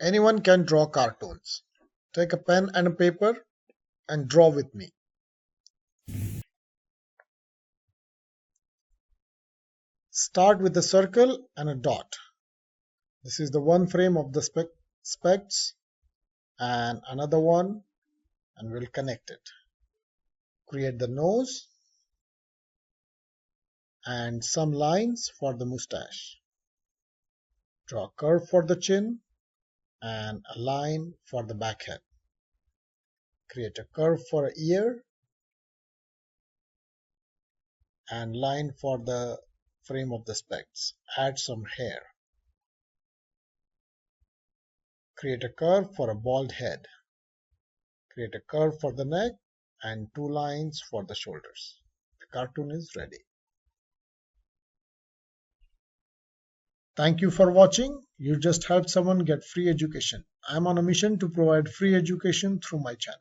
Anyone can draw cartoons. Take a pen and a paper and draw with me. Start with a circle and a dot. This is the one frame of the specs and another one, and we'll connect it. Create the nose and some lines for the mustache. Draw a curve for the chin and a line for the back head. Create a curve for an ear and line for the frame of the specs. Add some hair. Create a curve for a bald head. Create a curve for the neck and two lines for the shoulders. The cartoon is ready. Thank you for watching. You just helped someone get free education. I'm on a mission to provide free education through my channel.